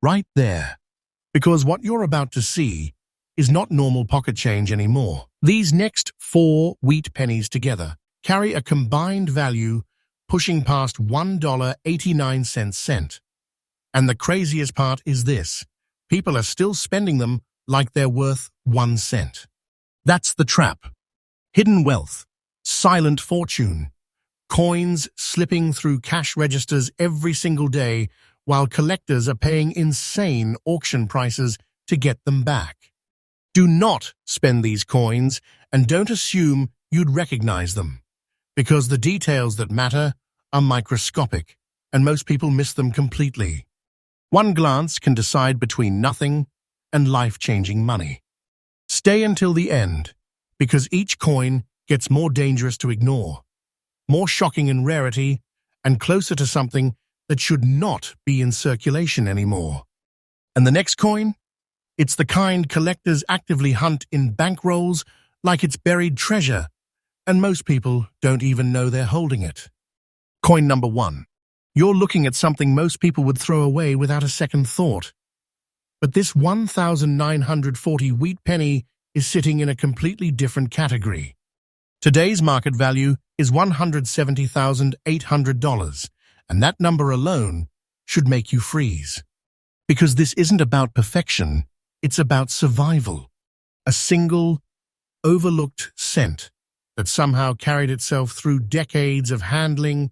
right there. Because what you're about to see is not normal pocket change anymore. These next 4 wheat pennies together carry a combined value pushing past $1.89. And the craziest part is this: people are still spending them like they're worth 1 cent. That's the trap. Hidden wealth, silent fortune, coins slipping through cash registers every single day while collectors are paying insane auction prices to get them back. Do not spend these coins and don't assume you'd recognize them, because the details that matter are microscopic and most people miss them completely. One glance can decide between nothing and life-changing money. Stay until the end, because each coin gets more dangerous to ignore, more shocking in rarity, and closer to something that should not be in circulation anymore. And the next coin? It's the kind collectors actively hunt in bankrolls like it's buried treasure, and most people don't even know they're holding it. Coin number 1. You're looking at something most people would throw away without a second thought. But this 1,940 wheat penny is sitting in a completely different category. Today's market value is $170,800, and that number alone should make you freeze. Because this isn't about perfection, it's about survival. A single, overlooked cent that somehow carried itself through decades of handling,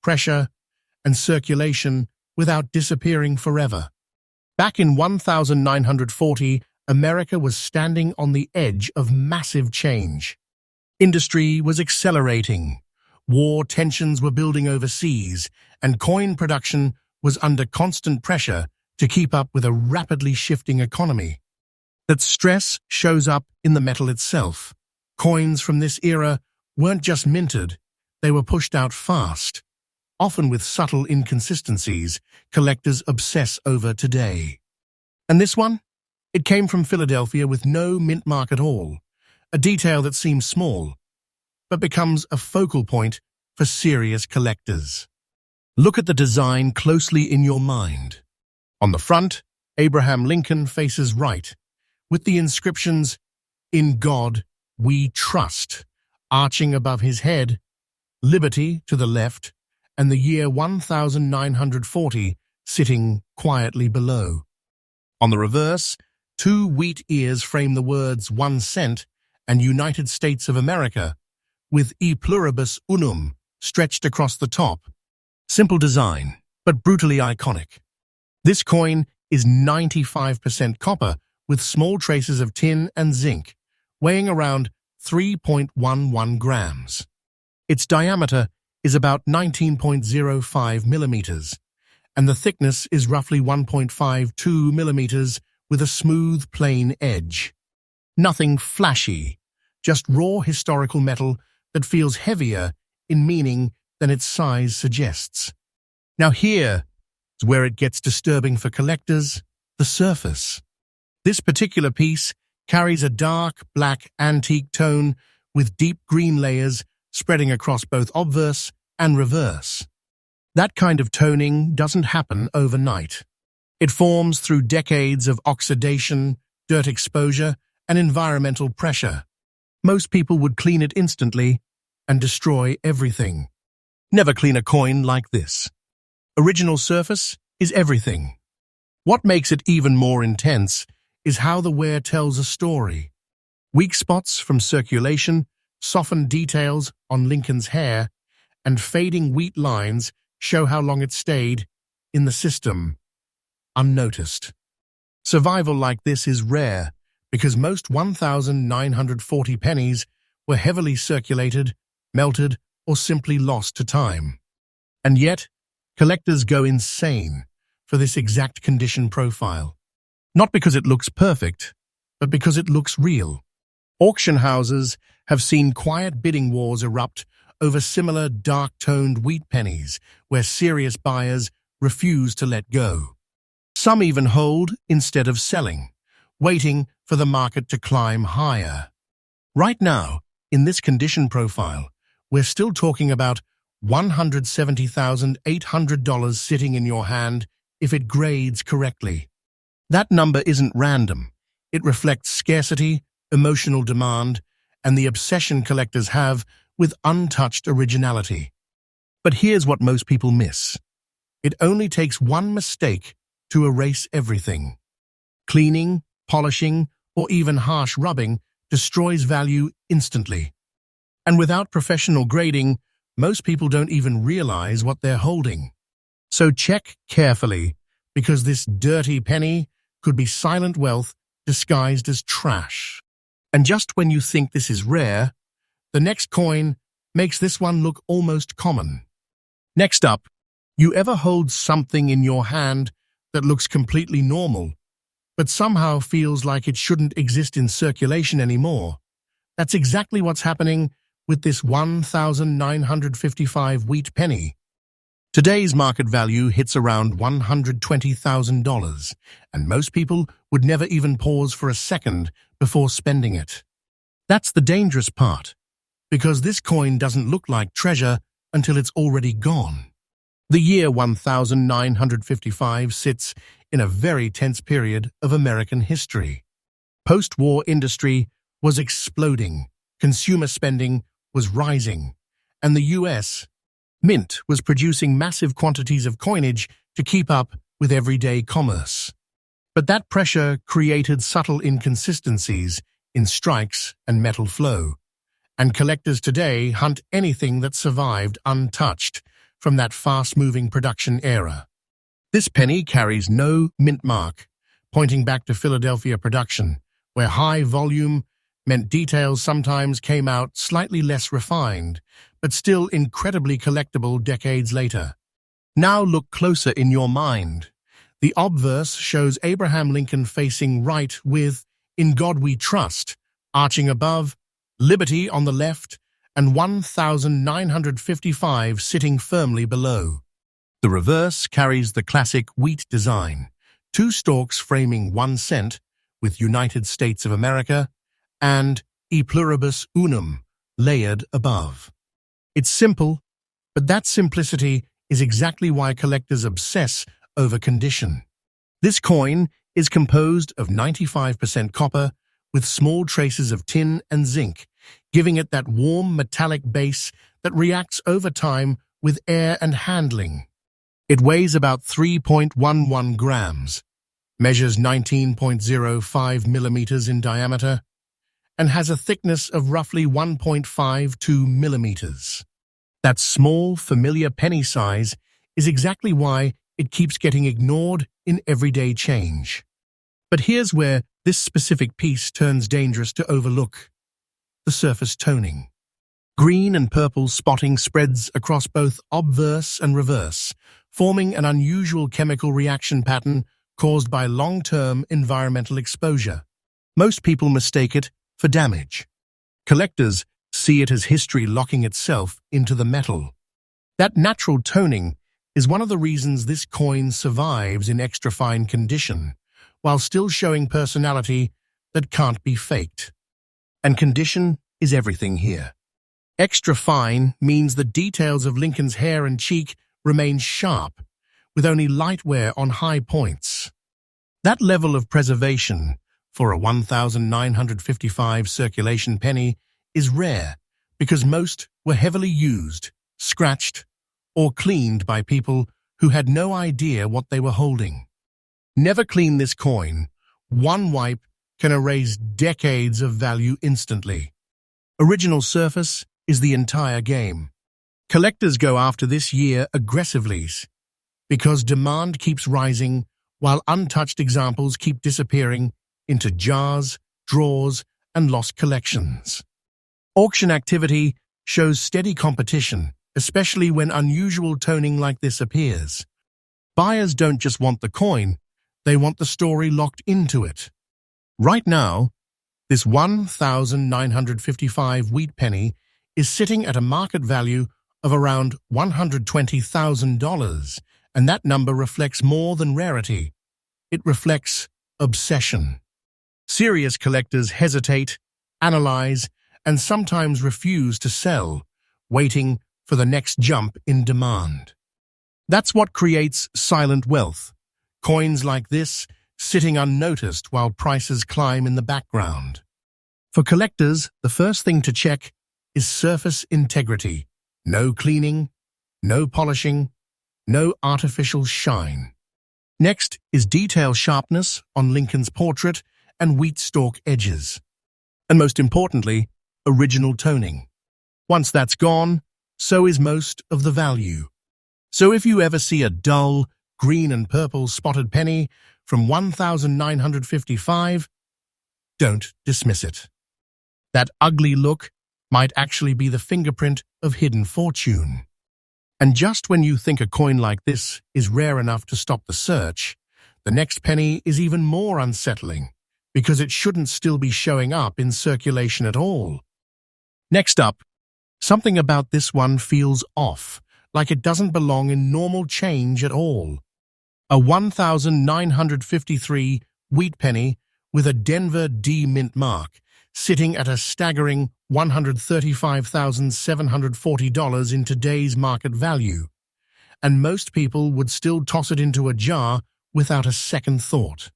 pressure, and circulation without disappearing forever. Back in 1940, America was standing on the edge of massive change. Industry was accelerating, war tensions were building overseas, and coin production was under constant pressure to keep up with a rapidly shifting economy. That stress shows up in the metal itself. Coins from this era weren't just minted, they were pushed out fast, often with subtle inconsistencies collectors obsess over today. And this one? It came from Philadelphia with no mint mark at all, a detail that seems small, but becomes a focal point for serious collectors. Look at the design closely in your mind. On the front, Abraham Lincoln faces right, with the inscriptions, "In God We Trust," arching above his head, liberty to the left, and the year 1940 sitting quietly below. On the reverse, 2 wheat ears frame the words 1 cent and United States of America, with E pluribus unum stretched across the top. Simple design, but brutally iconic. This coin is 95% copper with small traces of tin and zinc, weighing around 3.11 grams. Its diameter is about 19.05 millimeters, and the thickness is roughly 1.52 millimeters with a smooth, plain edge. Nothing flashy, just raw historical metal that feels heavier in meaning than its size suggests. Now here is where it gets disturbing for collectors: the surface. This particular piece carries a dark black antique tone with deep green layers spreading across both obverse and reverse. That kind of toning doesn't happen overnight. It forms through decades of oxidation, dirt exposure, and environmental pressure. Most people would clean it instantly and destroy everything. Never clean a coin like this. Original surface is everything. What makes it even more intense is how the wear tells a story. Weak spots from circulation, softened details on Lincoln's hair, and fading wheat lines show how long it stayed in the system, unnoticed. Survival like this is rare because most 1,940 pennies were heavily circulated, melted, or simply lost to time. And yet, collectors go insane for this exact condition profile. Not because it looks perfect, but because it looks real. Auction houses have seen quiet bidding wars erupt over similar dark-toned wheat pennies where serious buyers refuse to let go. Some even hold instead of selling, waiting for the market to climb higher. Right now, in this condition profile, we're still talking about $170,800 sitting in your hand if it grades correctly. That number isn't random. It reflects scarcity, emotional demand, and the obsession collectors have with untouched originality. But here's what most people miss. It only takes one mistake to erase everything. Cleaning, polishing, or even harsh rubbing destroys value instantly. And without professional grading, most people don't even realize what they're holding. So check carefully, because this dirty penny could be silent wealth disguised as trash. And just when you think this is rare, the next coin makes this one look almost common. Next up, you ever hold something in your hand that looks completely normal, but somehow feels like it shouldn't exist in circulation anymore? That's exactly what's happening with this 1,955 wheat penny. Today's market value hits around $120,000, and most people would never even pause for a second before spending it. That's the dangerous part, because this coin doesn't look like treasure until it's already gone. The year 1955 sits in a very tense period of American history. Post-war industry was exploding, consumer spending was rising, and the U.S. Mint was producing massive quantities of coinage to keep up with everyday commerce. But that pressure created subtle inconsistencies in strikes and metal flow, and collectors today hunt anything that survived untouched from that fast-moving production era. This penny carries no mint mark, pointing back to Philadelphia production, where high volume meant details sometimes came out slightly less refined, but still incredibly collectible decades later. Now look closer in your mind. The obverse shows Abraham Lincoln facing right with "In God We Trust" arching above, Liberty on the left, and 1,955 sitting firmly below. The reverse carries the classic wheat design, two stalks framing 1 cent with United States of America and E pluribus unum layered above. It's simple, but that simplicity is exactly why collectors obsess over condition. This coin is composed of 95% copper with small traces of tin and zinc, giving it that warm metallic base that reacts over time with air and handling. It weighs about 3.11 grams, measures 19.05 millimeters in diameter, and has a thickness of roughly 1.52 millimeters. That small, familiar penny size is exactly why it keeps getting ignored in everyday change. But here's where this specific piece turns dangerous to overlook: the surface toning. Green and purple spotting spreads across both obverse and reverse, forming an unusual chemical reaction pattern caused by long-term environmental exposure. Most people mistake it for damage. Collectors see it as history locking itself into the metal. That natural toning is one of the reasons this coin survives in extra-fine condition, while still showing personality that can't be faked. And condition is everything here. Extra fine means the details of Lincoln's hair and cheek remain sharp, with only light wear on high points. That level of preservation for a 1,955 circulation penny is rare, because most were heavily used, scratched, or cleaned by people who had no idea what they were holding. Never clean this coin. One wipe can erase decades of value instantly. Original surface is the entire game. Collectors go after this year aggressively because demand keeps rising while untouched examples keep disappearing into jars, drawers, and lost collections. Auction activity shows steady competition, especially when unusual toning like this appears. Buyers don't just want the coin, they want the story locked into it. Right now, this 1,955 wheat penny is sitting at a market value of around $120,000, and that number reflects more than rarity. It reflects obsession. Serious collectors hesitate, analyze, and sometimes refuse to sell, waiting for the next jump in demand. That's what creates silent wealth. Coins like this sitting unnoticed while prices climb in the background. For collectors, the first thing to check is surface integrity. No cleaning, no polishing, no artificial shine. Next is detail sharpness on Lincoln's portrait and wheat stalk edges. And most importantly, original toning. Once that's gone, so is most of the value. So if you ever see a dull, green and purple spotted penny from 1955, don't dismiss it. That ugly look might actually be the fingerprint of hidden fortune. And just when you think a coin like this is rare enough to stop the search, the next penny is even more unsettling, because it shouldn't still be showing up in circulation at all. Next up, something about this one feels off, like it doesn't belong in normal change at all. A 1953 wheat penny with a Denver D mint mark, sitting at a staggering $135,740 in today's market value, and most people would still toss it into a jar without a second thought.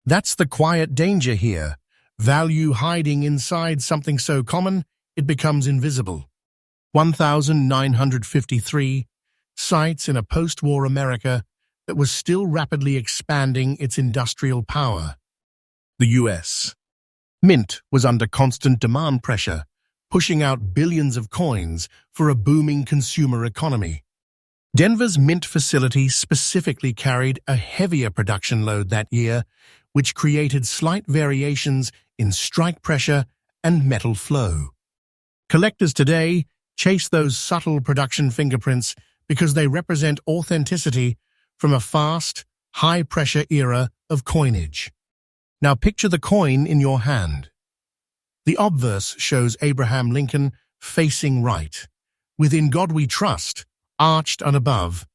That's the quiet danger here, value hiding inside something so common it becomes invisible. 1953 sites in a post-war America that was still rapidly expanding its industrial power. The U.S. Mint was under constant demand pressure, pushing out billions of coins for a booming consumer economy. Denver's mint facility specifically carried a heavier production load that year, which created slight variations in strike pressure and metal flow. Collectors today chase those subtle production fingerprints because they represent authenticity from a fast, high-pressure era of coinage. Now picture the coin in your hand. The obverse shows Abraham Lincoln facing right, with "In God We Trust" arched and above,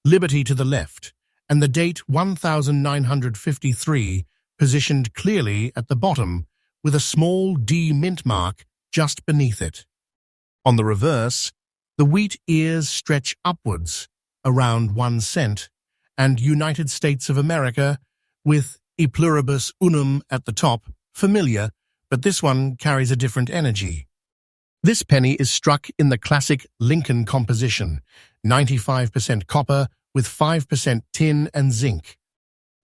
liberty to the left, and the date 1953 positioned clearly at the bottom with a small D mint mark just beneath it. On the reverse, the wheat ears stretch upwards, around 1 cent, and United States of America with "E pluribus unum" at the top, familiar, but this one carries a different energy. This penny is struck in the classic Lincoln composition, 95% copper with 5% tin and zinc.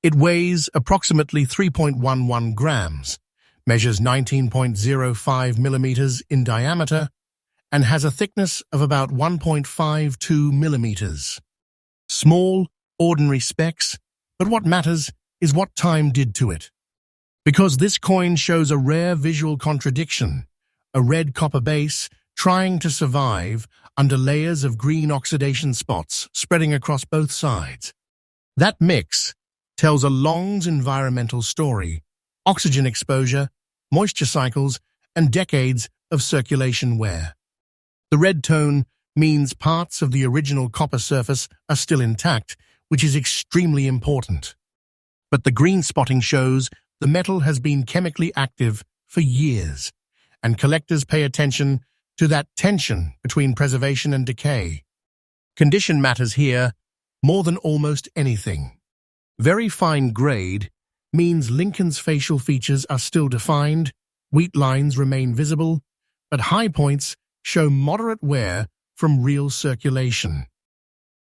It weighs approximately 3.11 grams, measures 19.05 millimeters in diameter, and has a thickness of about 1.52 millimeters. Small, ordinary specks, but what matters is what time did to it. Because this coin shows a rare visual contradiction, a red copper base trying to survive under layers of green oxidation spots spreading across both sides. That mix tells a long environmental story: oxygen exposure, moisture cycles, and decades of circulation wear. The red tone means parts of the original copper surface are still intact, which is extremely important. But the green spotting shows the metal has been chemically active for years, and collectors pay attention to that tension between preservation and decay. Condition matters here more than almost anything. Very fine grade means Lincoln's facial features are still defined, wheat lines remain visible, but high points show moderate wear from real circulation.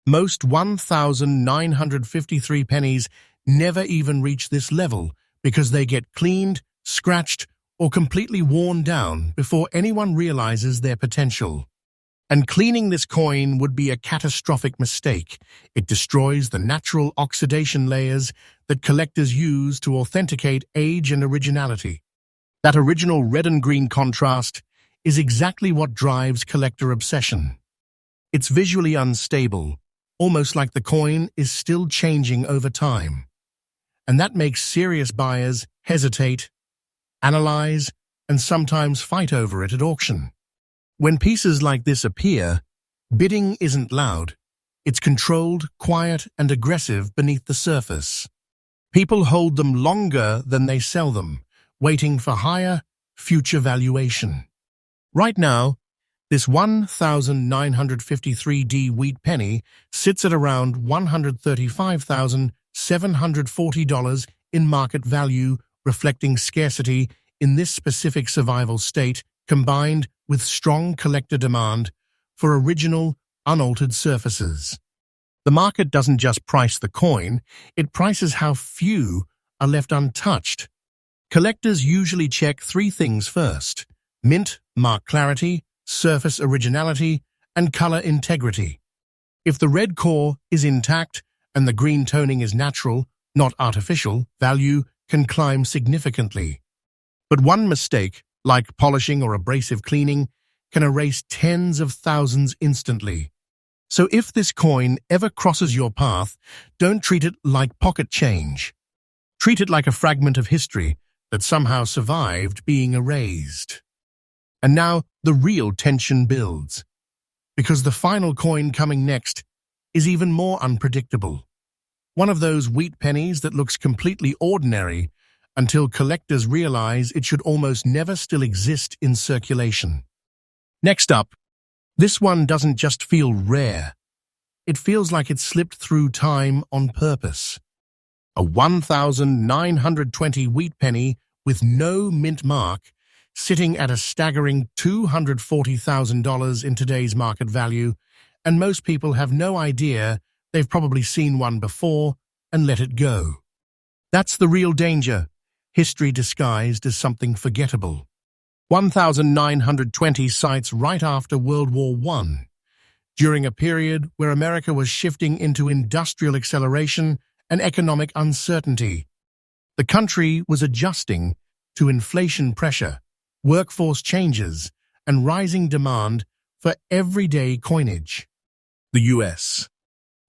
Most 1953 pennies never even reach this level because they get cleaned, scratched, or completely worn down before anyone realizes their potential. And cleaning this coin would be a catastrophic mistake. It destroys the natural oxidation layers that collectors use to authenticate age and originality. That original red and green contrast is exactly what drives collector obsession. It's visually unstable, almost like the coin is still changing over time. And that makes serious buyers hesitate, analyze, and sometimes fight over it at auction. When pieces like this appear, bidding isn't loud. It's controlled, quiet, and aggressive beneath the surface. People hold them longer than they sell them, waiting for higher, future valuation. Right now, this 1953D wheat penny sits at around $135,740 in market value, reflecting scarcity in this specific survival state, combined with strong collector demand for original, unaltered surfaces. The market doesn't just price the coin, it prices how few are left untouched. Collectors usually check three things first: mint, mark clarity, surface originality, and color integrity. If the red core is intact and the green toning is natural, not artificial, value can climb significantly. But one mistake, like polishing or abrasive cleaning, can erase tens of thousands instantly. So if this coin ever crosses your path, don't treat it like pocket change. Treat it like a fragment of history that somehow survived being erased. And now the real tension builds, because the final coin coming next is even more unpredictable. One of those wheat pennies that looks completely ordinary until collectors realize it should almost never still exist in circulation. Next up, this one doesn't just feel rare. It feels like it slipped through time on purpose. A 1,920 wheat penny with no mint mark, sitting at a staggering $240,000 in today's market value, and most people have no idea they've probably seen one before and let it go. That's the real danger, history disguised as something forgettable. 1,920 sites right after World War I, during a period where America was shifting into industrial acceleration and economic uncertainty. The country was adjusting to inflation pressure, workforce changes, and rising demand for everyday coinage. The US.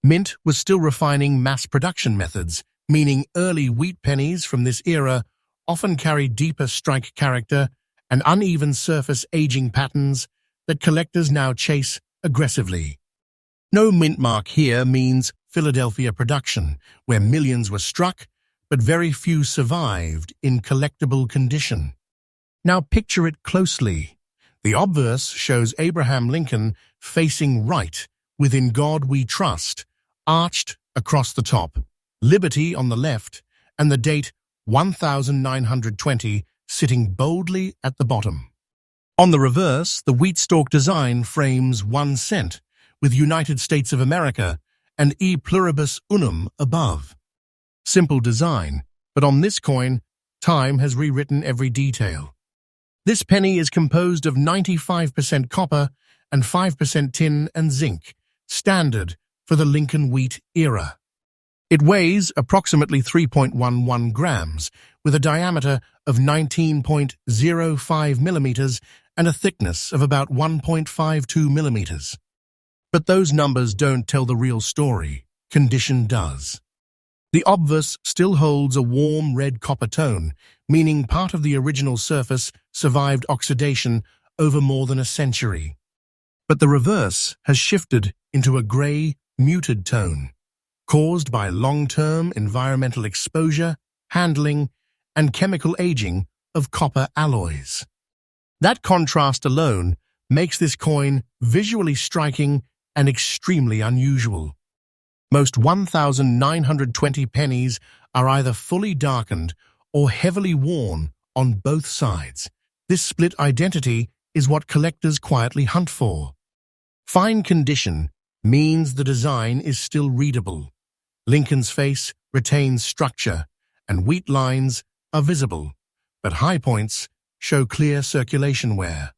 Mint was still refining mass production methods, meaning early wheat pennies from this era often carried deeper strike character and uneven surface aging patterns that collectors now chase aggressively. No mint mark here means Philadelphia production, where millions were struck, but very few survived in collectible condition. Now picture it closely. The obverse shows Abraham Lincoln facing right, with "In God We Trust" arched across the top, liberty on the left, and the date 1920 sitting boldly at the bottom. On the reverse, the wheat stalk design frames 1 cent, with United States of America and E pluribus unum above. Simple design, but on this coin, time has rewritten every detail. This penny is composed of 95% copper and 5% tin and zinc, standard for the Lincoln wheat era. It weighs approximately 3.11 grams, with a diameter of 19.05 millimeters and a thickness of about 1.52 millimeters. But those numbers don't tell the real story. Condition does. The obverse still holds a warm red copper tone, meaning part of the original surface survived oxidation over more than a century. But the reverse has shifted into a gray, muted tone, caused by long-term environmental exposure, handling, and chemical aging of copper alloys. That contrast alone makes this coin visually striking and extremely unusual. Most 1,920 pennies are either fully darkened or heavily worn on both sides. This split identity is what collectors quietly hunt for. Fine condition means the design is still readable. Lincoln's face retains structure, and wheat lines are visible, but high points show clear circulation wear.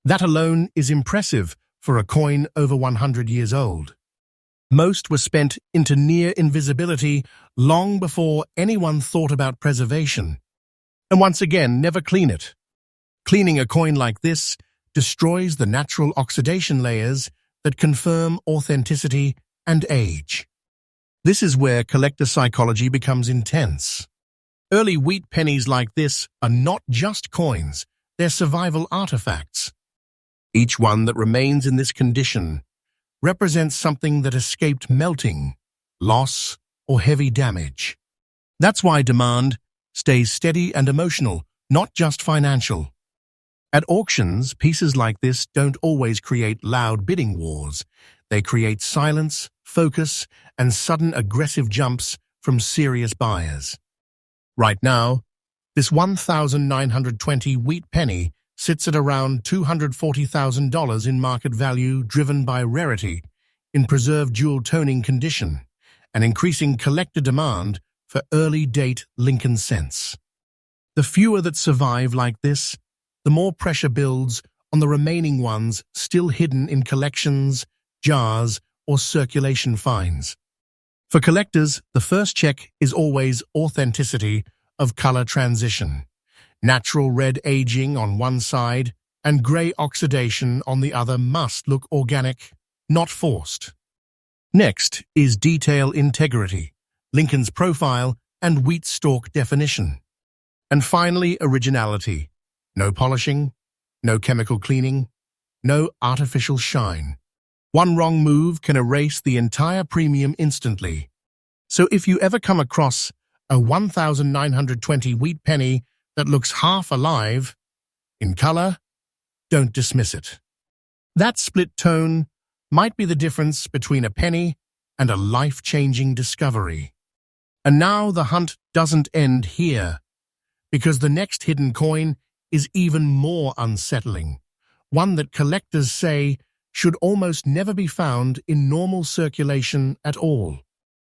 That alone is impressive for a coin over 100 years old. Most were spent into near invisibility long before anyone thought about preservation. And once again, never clean it. Cleaning a coin like this destroys the natural oxidation layers that confirm authenticity and age. This is where collector psychology becomes intense. Early wheat pennies like this are not just coins, they're survival artifacts. Each one that remains in this condition represents something that escaped melting, loss, or heavy damage. That's why demand stays steady and emotional, not just financial. At auctions, pieces like this don't always create loud bidding wars. They create silence, focus, and sudden aggressive jumps from serious buyers. Right now, this 1,920 wheat penny sits at around $240,000 in market value, driven by rarity, in preserved dual-toning condition, and increasing collector demand for early-date Lincoln cents. The fewer that survive like this, the more pressure builds on the remaining ones still hidden in collections, jars, or circulation finds. For collectors, the first check is always authenticity of color transition. Natural red aging on one side and gray oxidation on the other must look organic, not forced. Next is detail integrity, Lincoln's profile, and wheat stalk definition. And finally, originality. No polishing, no chemical cleaning, no artificial shine. One wrong move can erase the entire premium instantly. So if you ever come across a 1,920 wheat penny that looks half alive in color, don't dismiss it. That split tone might be the difference between a penny and a life-changing discovery. And now the hunt doesn't end here, because the next hidden coin is even more unsettling, one that collectors say should almost never be found in normal circulation at all.